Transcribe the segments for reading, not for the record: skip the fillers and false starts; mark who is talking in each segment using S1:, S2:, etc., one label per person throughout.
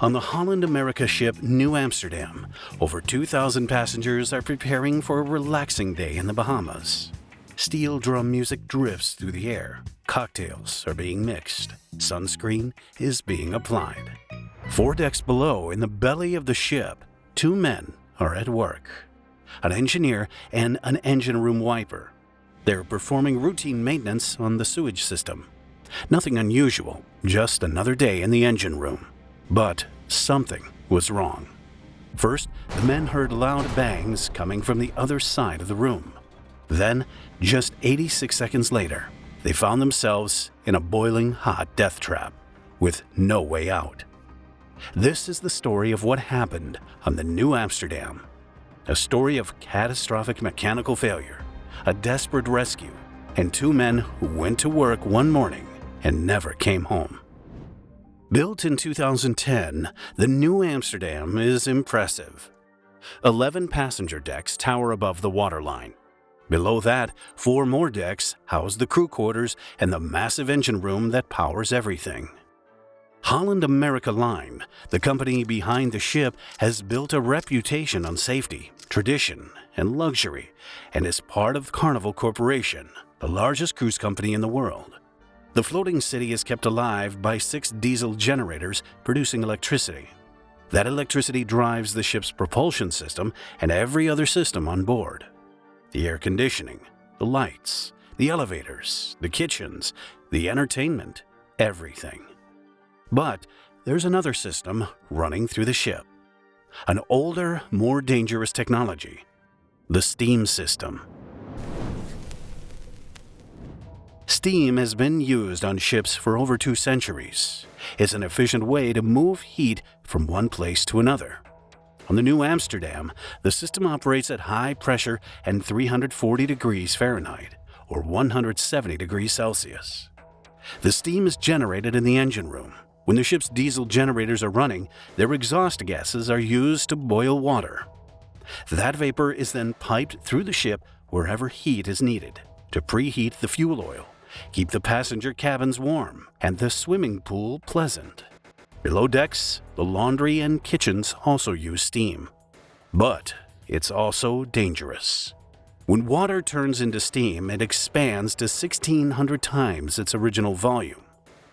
S1: On the Holland America ship Nieuw Amsterdam, over 2,000 passengers are preparing for a relaxing day in the Bahamas. Steel drum music drifts through the air. Cocktails are being mixed. Sunscreen is being applied. 4 decks below, in the belly of the ship, 2 men are at work. An engineer and an engine room wiper. They're performing routine maintenance on the sewage system. Nothing unusual, just another day in the engine room. But something was wrong. First, the men heard loud bangs coming from the other side of the room. Then, just 86 seconds later, they found themselves in a boiling hot death trap with no way out. This is the story of what happened on the Nieuw Amsterdam. A story of catastrophic mechanical failure, a desperate rescue, and 2 men who went to work one morning and never came home. Built in 2010, the Nieuw Amsterdam is impressive. 11 passenger decks tower above the waterline. Below that, 4 more decks house the crew quarters and the massive engine room that powers everything. Holland America Line, the company behind the ship, has built a reputation on safety, tradition, and luxury, and is part of Carnival Corporation, the largest cruise company in the world. The floating city is kept alive by 6 diesel generators producing electricity. That electricity drives the ship's propulsion system and every other system on board. The air conditioning, the lights, the elevators, the kitchens, the entertainment, everything. But there's another system running through the ship. An older, more dangerous technology. The steam system. Steam has been used on ships for over 2 centuries. It's an efficient way to move heat from one place to another. On the Nieuw Amsterdam, the system operates at high pressure and 340 degrees Fahrenheit, or 170 degrees Celsius. The steam is generated in the engine room. When the ship's diesel generators are running, their exhaust gases are used to boil water. That vapor is then piped through the ship wherever heat is needed, to preheat the fuel oil, keep the passenger cabins warm, and the swimming pool pleasant. Below decks, the laundry and kitchens also use steam. But it's also dangerous. When water turns into steam, it expands to 1,600 times its original volume.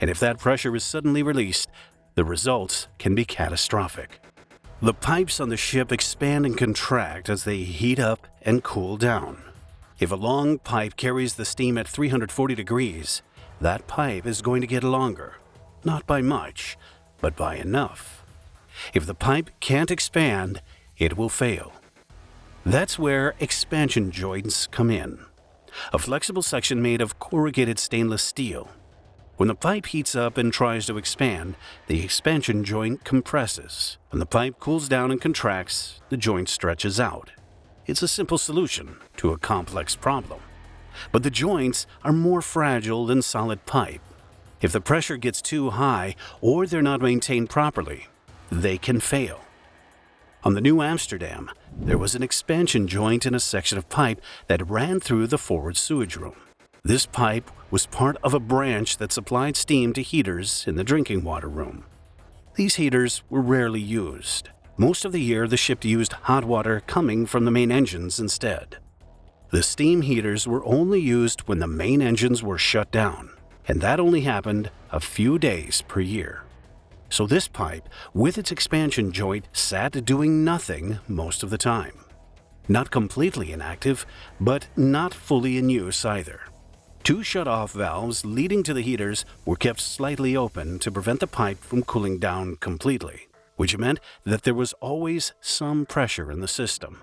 S1: And if that pressure is suddenly released, the results can be catastrophic. The pipes on the ship expand and contract as they heat up and cool down. If a long pipe carries the steam at 340 degrees, that pipe is going to get longer. Not by much, but by enough. If the pipe can't expand, it will fail. That's where expansion joints come in. A flexible section made of corrugated stainless steel. When the pipe heats up and tries to expand, the expansion joint compresses. When the pipe cools down and contracts, the joint stretches out. It's a simple solution to a complex problem. But the joints are more fragile than solid pipe. If the pressure gets too high or they're not maintained properly, they can fail. On the Nieuw Amsterdam, there was an expansion joint in a section of pipe that ran through the forward sewage room. This pipe was part of a branch that supplied steam to heaters in the drinking water room. These heaters were rarely used. Most of the year, the ship used hot water coming from the main engines instead. The steam heaters were only used when the main engines were shut down, and that only happened a few days per year. So this pipe, with its expansion joint, sat doing nothing most of the time. Not completely inactive, but not fully in use either. 2 shut-off valves leading to the heaters were kept slightly open to prevent the pipe from cooling down completely, which meant that there was always some pressure in the system.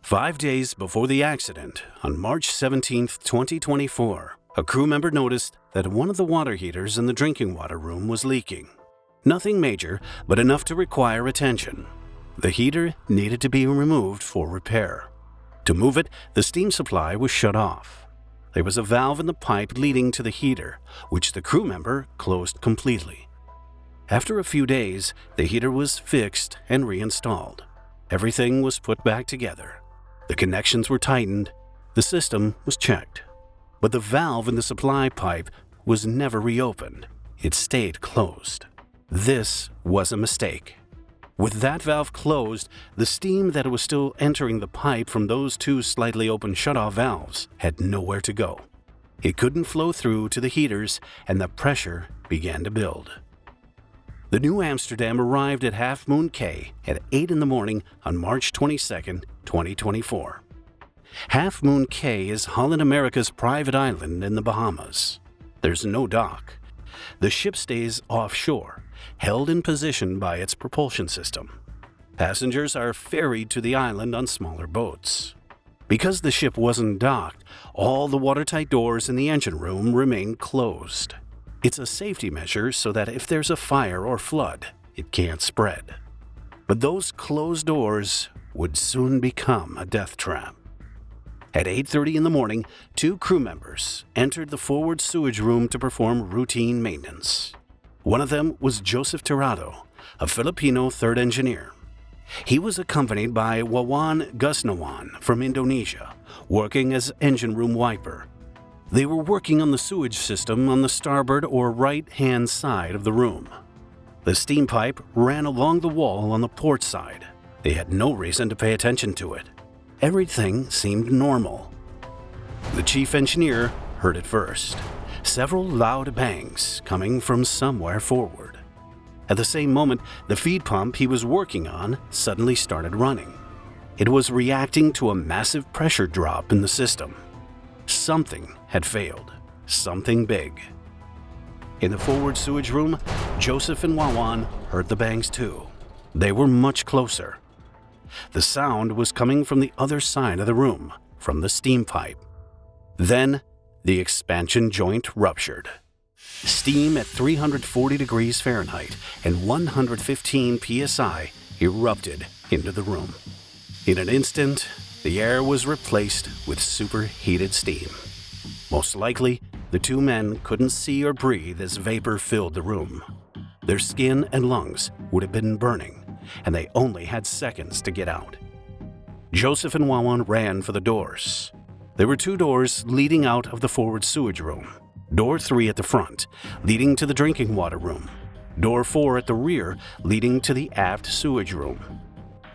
S1: 5 days before the accident, on March 17, 2024, a crew member noticed that one of the water heaters in the drinking water room was leaking. Nothing major, but enough to require attention. The heater needed to be removed for repair. To move it, the steam supply was shut off. There was a valve in the pipe leading to the heater, which the crew member closed completely. After a few days, the heater was fixed and reinstalled. Everything was put back together. The connections were tightened. The system was checked. But the valve in the supply pipe was never reopened. It stayed closed. This was a mistake. With that valve closed, the steam that was still entering the pipe from those two slightly open shutoff valves had nowhere to go. It couldn't flow through to the heaters, and the pressure began to build. The Nieuw Amsterdam arrived at Half Moon Cay at 8 in the morning on March 22, 2024. Half Moon Cay is Holland America's private island in the Bahamas. There's no dock. The ship stays offshore, held in position by its propulsion system. Passengers are ferried to the island on smaller boats. Because the ship wasn't docked, all the watertight doors in the engine room remain closed. It's a safety measure so that if there's a fire or flood, it can't spread. But those closed doors would soon become a death trap. At 8:30 in the morning, two crew members entered the forward sewage room to perform routine maintenance. One of them was Joseph Tirado, a Filipino third engineer. He was accompanied by Wawan Gusnawan from Indonesia, working as engine room wiper. They were working on the sewage system on the starboard or right-hand side of the room. The steam pipe ran along the wall on the port side. They had no reason to pay attention to it. Everything seemed normal. The chief engineer heard it first. Several loud bangs coming from somewhere forward. At the same moment, the feed pump he was working on suddenly started running. It was reacting to a massive pressure drop in the system. Something had failed. Something big. In the forward sewage room, Joseph and Wawan heard the bangs too. They were much closer. The sound was coming from the other side of the room, from the steam pipe. Then, the expansion joint ruptured. Steam at 340 degrees Fahrenheit and 115 psi erupted into the room. In an instant, the air was replaced with superheated steam. Most likely, the two men couldn't see or breathe as vapor filled the room. Their skin and lungs would have been burning, and they only had seconds to get out. Joseph and Wawan ran for the doors. There were two doors leading out of the forward sewage room. Door 3 at the front, leading to the drinking water room. Door 4 at the rear, leading to the aft sewage room.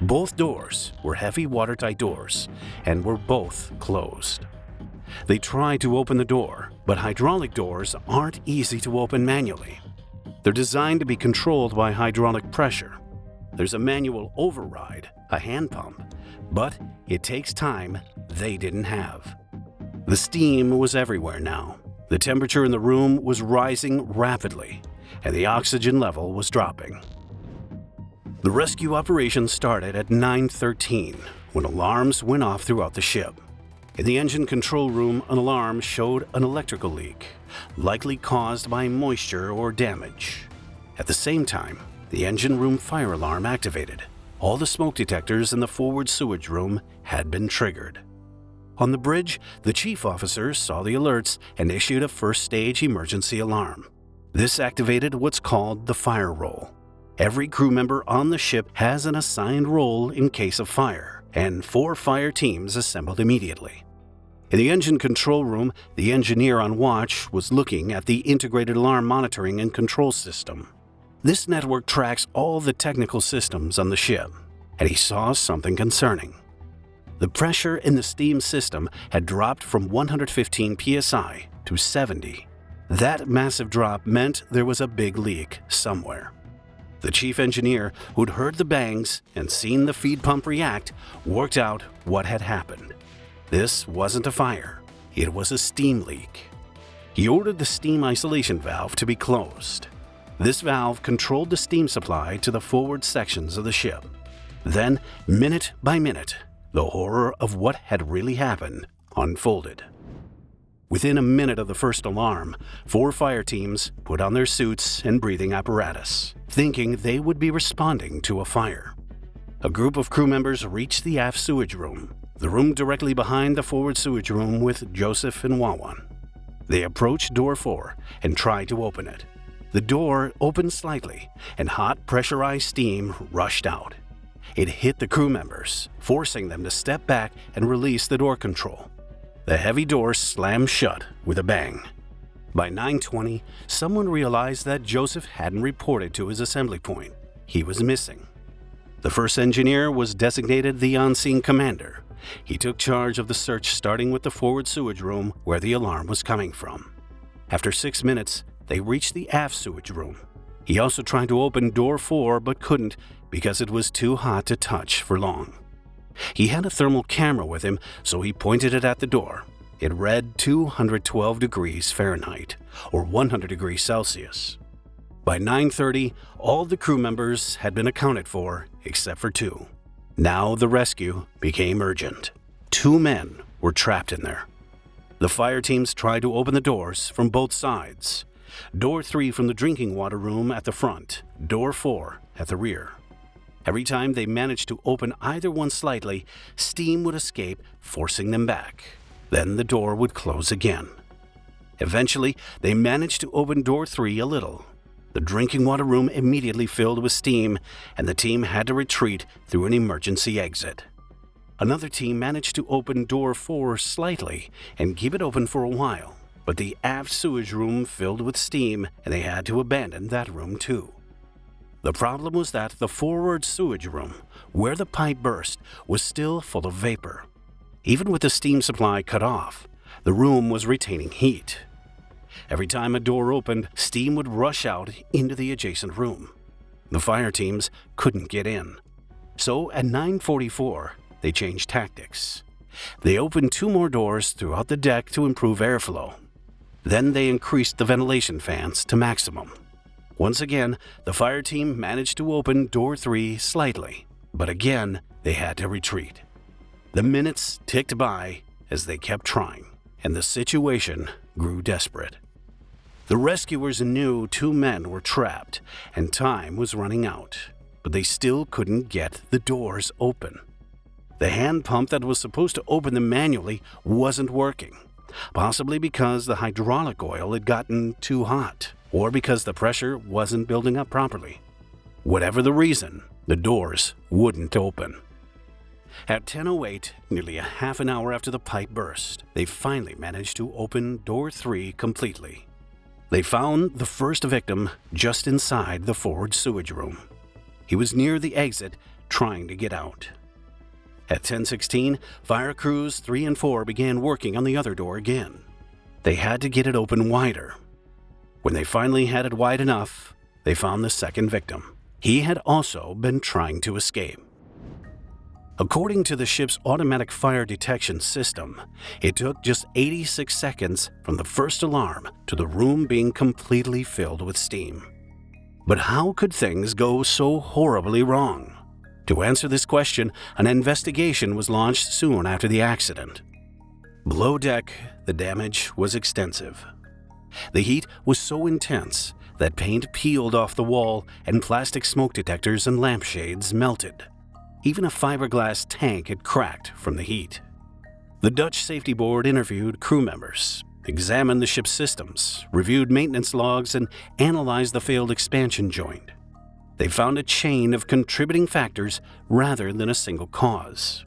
S1: Both doors were heavy watertight doors and were both closed. They tried to open the door, but hydraulic doors aren't easy to open manually. They're designed to be controlled by hydraulic pressure. There's a manual override, a hand pump, but it takes time they didn't have. The steam was everywhere now. The temperature in the room was rising rapidly, and the oxygen level was dropping. The rescue operation started at 9:13 when alarms went off throughout the ship. In the engine control room, an alarm showed an electrical leak, likely caused by moisture or damage. At the same time, the engine room fire alarm activated. All the smoke detectors in the forward sewage room had been triggered. On the bridge, the chief officer saw the alerts and issued a first-stage emergency alarm. This activated what's called the fire roll. Every crew member on the ship has an assigned role in case of fire, and 4 fire teams assembled immediately. In the engine control room, the engineer on watch was looking at the integrated alarm monitoring and control system. This network tracks all the technical systems on the ship, and he saw something concerning. The pressure in the steam system had dropped from 115 psi to 70. That massive drop meant there was a big leak somewhere. The chief engineer, who'd heard the bangs and seen the feed pump react, worked out what had happened. This wasn't a fire. It was a steam leak. He ordered the steam isolation valve to be closed. This valve controlled the steam supply to the forward sections of the ship. Then, minute by minute, the horror of what had really happened unfolded. Within a minute of the first alarm, 4 fire teams put on their suits and breathing apparatus, thinking they would be responding to a fire. A group of crew members reached the aft sewage room, the room directly behind the forward sewage room with Joseph and Wawan. They approached door 4 and tried to open it. The door opened slightly, and hot pressurized steam rushed out. It hit the crew members, forcing them to step back and release the door control. The heavy door slammed shut with a bang. By 9:20, someone realized that Joseph hadn't reported to his assembly point. He was missing. The first engineer was designated the on-scene commander. He took charge of the search, starting with the forward sewage room where the alarm was coming from. After 6 minutes, they reached the aft sewage room. He also tried to open door 4 but couldn't because it was too hot to touch for long. He had a thermal camera with him, so he pointed it at the door. It read 212 degrees Fahrenheit, or 100 degrees Celsius. By 9:30, all the crew members had been accounted for except for 2. Now the rescue became urgent. 2 men were trapped in there. The fire teams tried to open the doors from both sides. Door 3 from the drinking water room at the front, door 4 at the rear. Every time they managed to open either one slightly, steam would escape, forcing them back. Then the door would close again. Eventually, they managed to open door 3 a little. The drinking water room immediately filled with steam, and the team had to retreat through an emergency exit. Another team managed to open door 4 slightly and keep it open for a while, but the aft sewage room filled with steam, and they had to abandon that room too. The problem was that the forward sewage room, where the pipe burst, was still full of vapor. Even with the steam supply cut off, the room was retaining heat. Every time a door opened, steam would rush out into the adjacent room. The fire teams couldn't get in. So at 9:44, they changed tactics. They opened 2 more doors throughout the deck to improve airflow. Then they increased the ventilation fans to maximum. Once again, the fire team managed to open door 3 slightly, but again, they had to retreat. The minutes ticked by as they kept trying, and the situation grew desperate. The rescuers knew 2 men were trapped, and time was running out, but they still couldn't get the doors open. The hand pump that was supposed to open them manually wasn't working, possibly because the hydraulic oil had gotten too hot, or because the pressure wasn't building up properly. Whatever the reason, the doors wouldn't open. At 10:08, nearly a half an hour after the pipe burst, they finally managed to open door 3 completely. They found the first victim just inside the forward sewage room. He was near the exit, trying to get out. At 10:16, fire crews 3 and 4 began working on the other door again. They had to get it open wider. When they finally had it wide enough, they found the second victim. He had also been trying to escape. According to the ship's automatic fire detection system, it took just 86 seconds from the first alarm to the room being completely filled with steam. But how could things go so horribly wrong? To answer this question, an investigation was launched soon after the accident. Below deck, the damage was extensive. The heat was so intense that paint peeled off the wall and plastic smoke detectors and lampshades melted. Even a fiberglass tank had cracked from the heat. The Dutch Safety Board interviewed crew members, examined the ship's systems, reviewed maintenance logs, and analyzed the failed expansion joint. They found a chain of contributing factors rather than a single cause.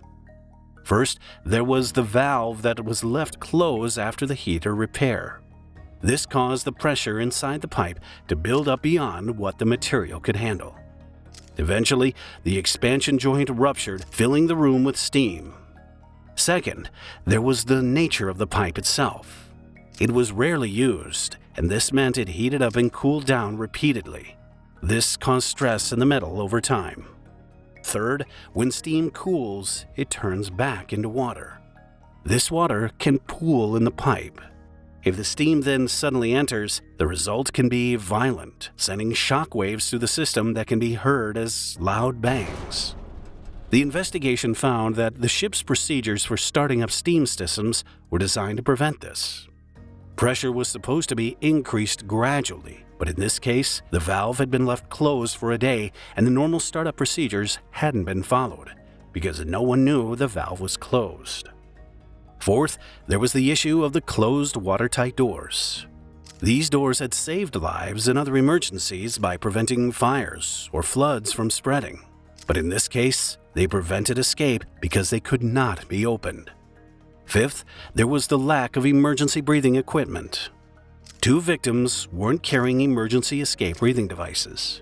S1: First, there was the valve that was left closed after the heater repair. This caused the pressure inside the pipe to build up beyond what the material could handle. Eventually, the expansion joint ruptured, filling the room with steam. Second, there was the nature of the pipe itself. It was rarely used, and this meant it heated up and cooled down repeatedly. This caused stress in the metal over time. Third, when steam cools, it turns back into water. This water can pool in the pipe. If the steam then suddenly enters, the result can be violent, sending shock waves through the system that can be heard as loud bangs. The investigation found that the ship's procedures for starting up steam systems were designed to prevent this. Pressure was supposed to be increased gradually, but in this case, the valve had been left closed for a day and the normal startup procedures hadn't been followed because no one knew the valve was closed. Fourth, there was the issue of the closed watertight doors. These doors had saved lives in other emergencies by preventing fires or floods from spreading. But in this case, they prevented escape because they could not be opened. Fifth, there was the lack of emergency breathing equipment. 2 victims weren't carrying emergency escape breathing devices.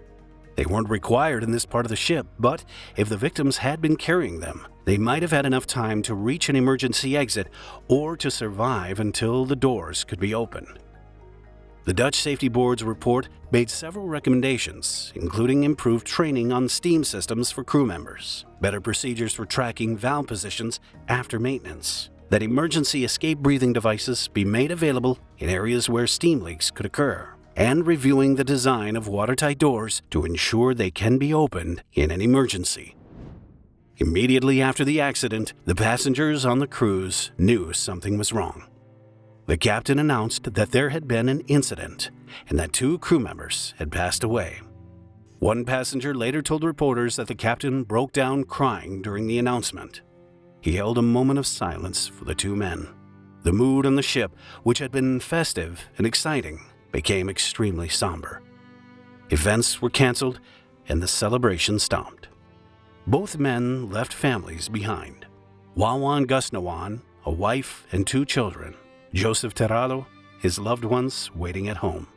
S1: They weren't required in this part of the ship, but if the victims had been carrying them, they might have had enough time to reach an emergency exit or to survive until the doors could be opened. The Dutch Safety Board's report made several recommendations, including improved training on steam systems for crew members, better procedures for tracking valve positions after maintenance, that emergency escape breathing devices be made available in areas where steam leaks could occur, and reviewing the design of watertight doors to ensure they can be opened in an emergency. Immediately after the accident, the passengers on the cruise knew something was wrong. The captain announced that there had been an incident and that 2 crew members had passed away. One passenger later told reporters that the captain broke down crying during the announcement. He held a moment of silence for the 2 men. The mood on the ship, which had been festive and exciting, became extremely somber. Events were canceled and the celebration stopped. Both men left families behind. Wawan Gusnawan, a wife and 2 children. Joseph Terralo, his loved ones waiting at home.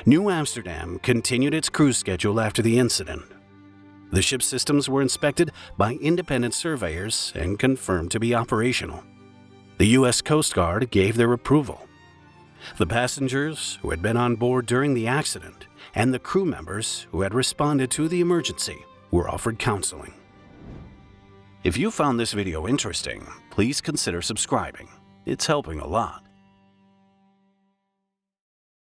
S1: Nieuw Amsterdam continued its cruise schedule after the incident. The ship's systems were inspected by independent surveyors and confirmed to be operational. The U.S. Coast Guard gave their approval. The passengers who had been on board during the accident and the crew members who had responded to the emergency were offered counseling. If you found this video interesting, please consider subscribing. It's helping a lot.